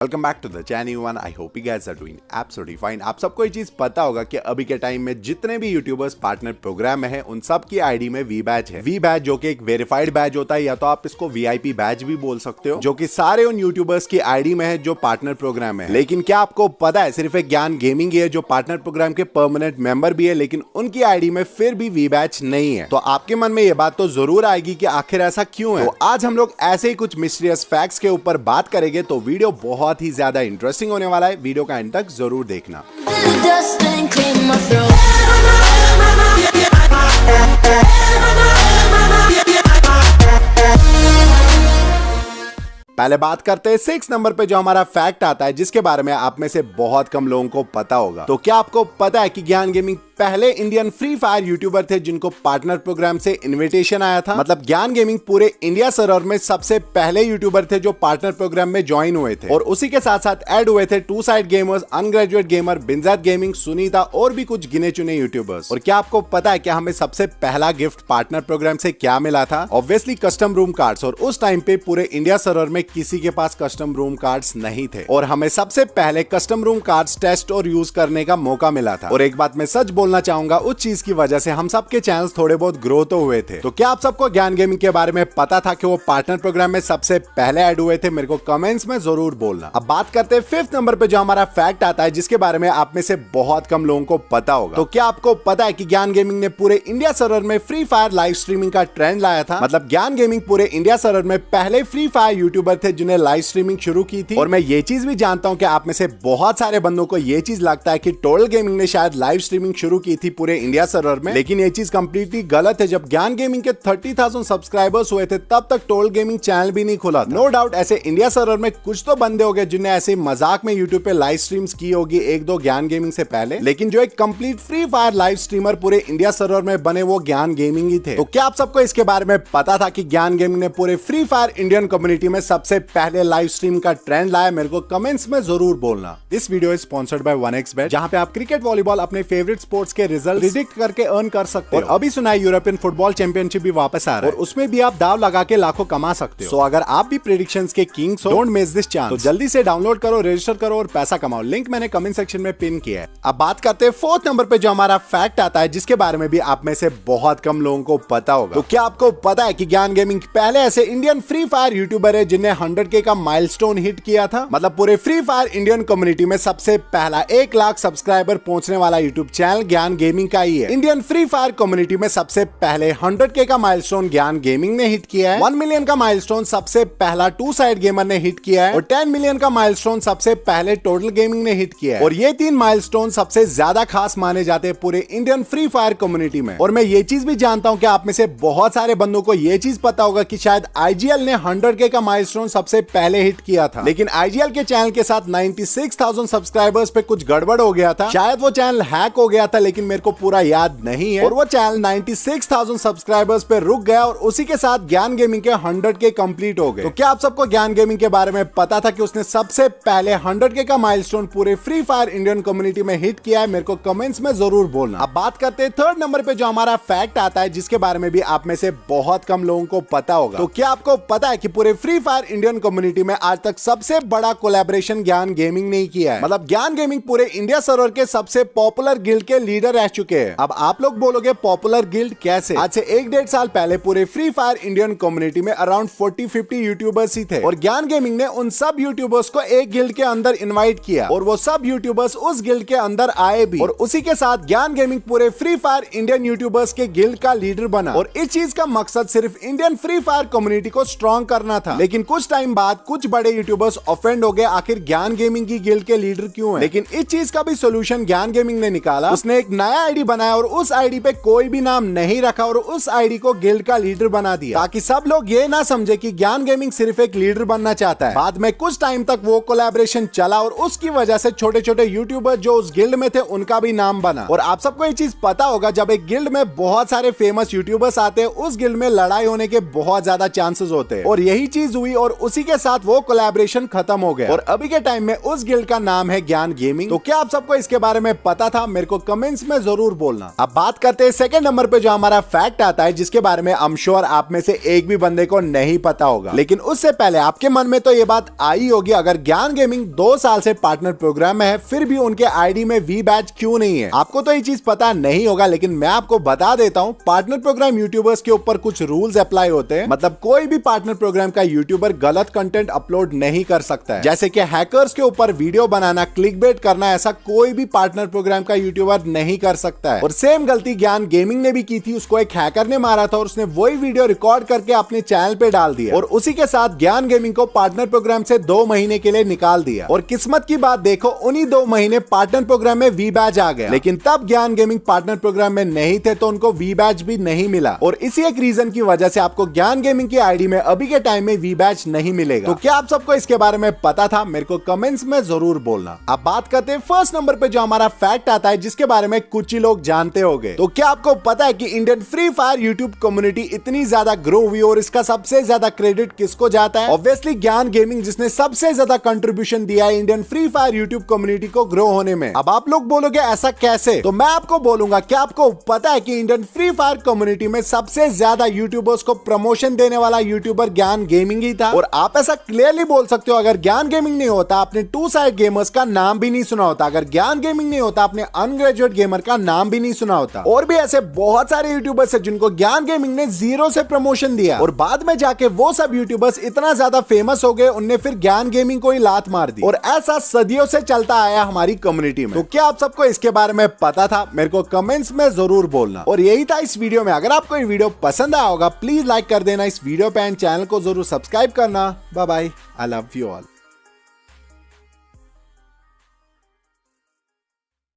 Welcome back to the channel one. I hope you guys are doing absolutely fine. आप सबको ये चीज पता होगा कि अभी के टाइम में जितने भी यूट्यूबर्स पार्टनर प्रोग्राम में है उन सब की आईडी में वी बैच है। वी बैच जो कि एक वेरीफाइड बैच होता है, या तो आप इसको वीआईपी बैच भी बोल सकते हो, जो कि सारे उन यूट्यूबर्स की आईडी में है जो पार्टनर प्रोग्राम है। लेकिन क्या आपको पता है सिर्फ एक ज्ञान गेमिंग ही है जो पार्टनर प्रोग्राम के परमानेंट मेंबर भी है, लेकिन उनकी आईडी में फिर भी वी बैच नहीं है। तो आपके मन में ये बात तो जरूर आएगी कि आखिर ऐसा क्यों है। तो आज हम लोग ऐसे ही कुछ मिस्टीरियस फैक्ट्स के ऊपर बात करेंगे, तो वीडियो बहुत ही ज्यादा इंटरेस्टिंग होने वाला है। वीडियो का एंड तक जरूर देखना। पहले बात करते हैं 6 नंबर पे जो हमारा फैक्ट आता है, जिसके बारे में आप में से बहुत कम लोगों को पता होगा। तो क्या आपको पता है कि ज्ञान गेमिंग पहले इंडियन फ्री फायर यूट्यूबर थे जिनको पार्टनर प्रोग्राम से इनविटेशन आया था। मतलब ज्ञान गेमिंग पूरे इंडिया सर्वर में सबसे पहले यूट्यूबर थे जो पार्टनर प्रोग्राम में ज्वाइन हुए थे, और उसी के साथ साथ ऐड हुए थे two side gamers, undergraduate gamer, बिंजात गेमिंग, सुनीता और भी कुछ गिने चुने यूट्यूबर्स। और क्या आपको पता है कि हमें सबसे पहला गिफ्ट पार्टनर प्रोग्राम से क्या मिला था? Obviously custom room cards. और उस टाइम पे पूरे इंडिया सर्वर में किसी के पास कस्टम रूम कार्ड्स नहीं थे, और हमें सबसे पहले कस्टम रूम कार्ड्स टेस्ट और यूज करने का मौका मिला था। और एक बात मैं सच बोलना चाहूंगा, उस चीज की वजह से हम सबके चैनल्स थोड़े बहुत ग्रो तो हुए थे। तो क्या आप सबको ज्ञान गेमिंग के बारे में पता था कि वो पार्टनर प्रोग्राम में सबसे पहले ऐड हुए थे? मेरे को कमेंट्स में जरूर बोलना। अब बात करते हैं 5th नंबर पे जो हमारा फैक्ट आता है, जिसके बारे में आप में से बहुत कम लोगों को पता होगा। तो क्या आपको पता है कि ज्ञान गेमिंग ने पूरे इंडिया सर्वर में फ्री फायर लाइव स्ट्रीमिंग का ट्रेंड लाया था? मतलब ज्ञान गेमिंग पूरे इंडिया सर्वर में पहले फ्री फायर यूट्यूबर थे जिन्हें लाइव स्ट्रीमिंग शुरू की थी। और मैं ये चीज भी जानता हूं कि आप में से बहुत सारे बंदों को ये चीज लगता है कि टोटल गेमिंग ने शायद लाइव स्ट्रीमिंग शुरू की थी पूरे इंडिया सर्वर में, लेकिन ये चीज कंप्लीटली गलत है। जब ज्ञान गेमिंग के 30,000 सब्सक्राइबर्स हुए थे तब तक टोटल गेमिंग चैनल भी नहीं खुला था। नो डाउट ऐसे इंडिया सर्वर में कुछ तो बंदे हो गए जिन्हें ऐसे मजाक में यूट्यूब पे लाइव स्ट्रीम्स की होगी एक दो ज्ञान गेमिंग से पहले, लेकिन जो एक complete free fire live streamer पूरे इंडिया सर्वर में बने वो ज्ञान गेमिंग ही थे। तो क्या आप सबको इसके बारे में पता था कि ज्ञान गेमिंग ने पूरे फ्री फायर इंडियन कम्युनिटी में सबसे पहले लाइव स्ट्रीम का ट्रेंड लाया? मेरे को कमेंट्स में जरूर बोलना। This video is sponsored by 1xBet, जहां पे आप क्रिकेट, वॉलीबॉल, अपने फेवरेट स्पोर्ट्स के रिजल्ट प्रेडिक्ट करके अर्न कर सकते हो। और अभी सुना है यूरोपियन फुटबॉल चैंपियनशिप भी वापस आ रहा है, और उसमें भी आप दाव लगा के लाखों कमा सकते हो। सो अगर आप भी प्रेडिक्शंस के किंग्स हो, डोंट मिस दिस चांस। तो जल्दी से डाउनलोड करो, रजिस्टर करो और पैसा कमाओ। लिंक मैंने कमेंट सेक्शन में पिन किया है। अब बात करते हैं 4th नंबर पे जो हमारा फैक्ट आता है, जिसके बारे में भी आप में से बहुत कम लोगों को पता होगा। तो क्या आपको पता है कि ज्ञान गेमिंग पहले ऐसे इंडियन फ्री फायर यूट्यूबर है जिन्हें 100K का माइलस्टोन हिट किया था? मतलब पूरे फ्री फायर इंडियन कम्युनिटी में सबसे पहला 1 लाख सब्सक्राइबर पहुंचने वाला यूट्यूब चैनल ज्ञान गेमिंग का ही है। इंडियन फ्री फायर कम्युनिटी में सबसे पहले 100K का माइलस्टोन ज्ञान गेमिंग ने हिट किया है। 1 मिलियन का माइलस्टोन सबसे पहला टू साइड गेमर ने हिट किया है, और 10 मिलियन का माइलस्टोन सबसे पहले टोटल गेमिंग ने हिट किया है। और ये 3 माइलस्टोन सबसे ज्यादा खास माने जाते हैं पूरे इंडियन फ्री फायर कम्युनिटी में। और मैं ये चीज भी जानता हूं कि आप में से बहुत सारे बंदों को ये चीज पता होगा कि शायद आईजीएल ने 100K का माइलस्टोन सबसे पहले हिट किया था, लेकिन आईजीएल के चैनल के साथ 96,000 सब्सक्राइबर्स पे कुछ गड़बड़ हो गया था। शायद वो चैनल हैक हो गया था, लेकिन मेरे को पूरा याद नहीं है। और वो चैनल 96,000 सब्सक्राइबर्स पे रुक गया, और उसी के साथ ज्ञान गेमिंग के 100K कंप्लीट हो गए। तो क्या आप सबको ज्ञान गेमिंग के बारे में पता था कि उसने सबसे पहले 100K का माइलस्टोन पूरे फ्री फायर इंडियन कम्युनिटी में हिट किया है? मेरे को कमेंट्स में जरूर बोलना। अब बात करते हैं 3rd नंबर पे जो हमारा फैक्ट आता है, जिसके बारे में भी आप में से बहुत कम लोगों को पता होगा। तो क्या आपको पता है कि पूरे फ्री फायर इंडियन कम्युनिटी में आज तक सबसे बड़ा कोलैबोरेशन ज्ञान गेमिंग ने किया है? मतलब ज्ञान गेमिंग पूरे इंडिया सर्वर के सबसे पॉपुलर गिल्ड के लीडर रह चुके हैं। अब आप लोग बोलोगे पॉपुलर गिल्ड कैसे? आज से 1-1.5 साल पहले पूरे फ्री फायर इंडियन कम्युनिटी में अराउंड 40-50 यूट्यूबर्स ही थे, और ज्ञान गेमिंग ने उन सब यूट्यूबर्स को एक गिल्ड के अंदर इनवाइट किया, और वो सब यूट्यूबर्स उस गिल्ड के अंदर आए भी। और उसी के साथ ज्ञान गेमिंग पूरे फ्री फायर इंडियन यूट्यूबर्स के गिल्ड का लीडर बना। और इस चीज का मकसद सिर्फ इंडियन फ्री फायर कम्युनिटी को स्ट्रॉन्ग करना था। लेकिन कुछ टाइम बाद कुछ बड़े यूट्यूबर्स ऑफेंड हो गए, आखिर ज्ञान गेमिंग की गिल्ड के लीडर क्यों है? लेकिन इस चीज का भी सोल्यूशन ज्ञान गेमिंग ने निकाला। उसने एक नया आईडी बनाया, और उस आईडी पे कोई भी नाम नहीं रखा, और उस आईडी को गिल्ड का लीडर बना दिया, ताकि सब लोग ये ना समझे कि ज्ञान गेमिंग सिर्फ एक लीडर बनना चाहता है। बाद में कुछ टाइम तक वो कोलैबोरेशन चला, और उसकी वजह से छोटे छोटे यूट्यूबर जो उस गिल्ड में थे उनका भी नाम बना। और आप सबको ये चीज पता होगा, जब एक गिल्ड में बहुत सारे फेमस यूट्यूबर्स आते हैं, उस गिल्ड में लड़ाई होने के बहुत ज्यादा चांसेस होते हैं। और यही चीज हुई, और उसी के साथ वो कोलैबोरेशन खत्म हो गया, और अभी के टाइम में उस गिल्ड का नाम है ज्ञान गेमिंग। तो क्या आप सबको इसके बारे में पता था? मेरे को कमेंट कमेंट्स में जरूर बोलना। अब बात करते हैं सेकंड नंबर पे जो हमारा फैक्ट आता है, जिसके बारे में आई एम श्योर आप में से एक भी बंदे को नहीं पता होगा। लेकिन उससे पहले आपके मन में तो ये बात आई होगी, अगर ज्ञान गेमिंग 2 साल से पार्टनर प्रोग्राम में है फिर भी उनके आईडी में वी बैच क्यों नहीं है। आपको तो ये चीज पता नहीं होगा, लेकिन मैं आपको बता देता हूँ, पार्टनर प्रोग्राम यूट्यूबर्स के ऊपर कुछ रूल्स अप्लाई होते हैं। मतलब कोई भी पार्टनर प्रोग्राम का यूट्यूबर गलत कंटेंट अपलोड नहीं कर सकता है, जैसे कि हैकर्स के ऊपर वीडियो बनाना, क्लिकबेट करना, ऐसा कोई भी पार्टनर प्रोग्राम का यूट्यूबर नहीं कर सकता है। और सेम गलती ज्ञान गेमिंग ने भी की थी, उसको एक हैकर ने मारा था और उसने वही वीडियो रिकॉर्ड करके अपने चैनल पे डाल दिया और उसी के साथ ज्ञान गेमिंग को पार्टनर प्रोग्राम से 2 महीने के लिए निकाल दिया। और किस्मत की बात देखो, उन्हीं 2 महीने पार्टनर प्रोग्राम में वी बैच आ गया, लेकिन तब ज्ञान गेमिंग पार्टनर प्रोग्राम में नहीं थे तो उनको वी बैच भी नहीं मिला। और इसी एक रीजन की वजह से आपको ज्ञान गेमिंग की आईडी में अभी के टाइम में वी बैच नहीं मिलेगा। तो क्या आप सबको इसके बारे में पता था? मेरे को कमेंट्स में जरूर बोलना। अब बात करते हैं फर्स्ट नंबर पे जो हमारा फैक्ट आता है, जिसके बारे में कुछ ही लोग जानते होंगे। तो क्या आपको पता है कि Indian free fire YouTube community इतनी ज्यादा ग्रो हुई और इसका सबसे ज्यादा क्रेडिट किसको जाता है? ऑब्वियसली ज्ञान गेमिंग, जिसने सबसे ज्यादा कंट्रीब्यूशन दिया है Indian free fire YouTube community को ग्रो होने में। अब आप लोग बोलोगे ऐसा कैसे? तो मैं आपको बोलूंगा, क्या आपको पता है कि इंडियन फ्री फायर कम्युनिटी में सबसे ज्यादा यूट्यूबर्स को प्रमोशन देने वाला यूट्यूबर ज्ञान गेमिंग ही था? और आप ऐसा क्लियरली बोल सकते हो, अगर ज्ञान गेमिंग नहीं होता आपने टू साइड गेमर्स का नाम भी नहीं सुना होता, अगर ज्ञान गेमिंग नहीं होता आपने अनग्रेजुएट गेमर का नाम भी नहीं सुना होता। और भी ऐसे बहुत सारे यूट्यूबर्स हैं जिनको ज्ञान गेमिंग ने 0 से प्रमोशन दिया और बाद में जाके वो सब यूट्यूबर्स इतना ज्यादा फेमस हो गए, उनने फिर ज्ञान गेमिंग को ही लात मार दी। और ऐसा सदियों से चलता आया हमारी कम्युनिटी में। तो क्या आप सबको इसके बारे में पता था? मेरे को कमेंट्स में जरूर बोलना। और यही था इस वीडियो में। अगर आपको ये वीडियो पसंद आया होगा प्लीज लाइक कर देना इस वीडियो पे एंड चैनल को जरूर सब्सक्राइब करना। Bye bye, I love you all.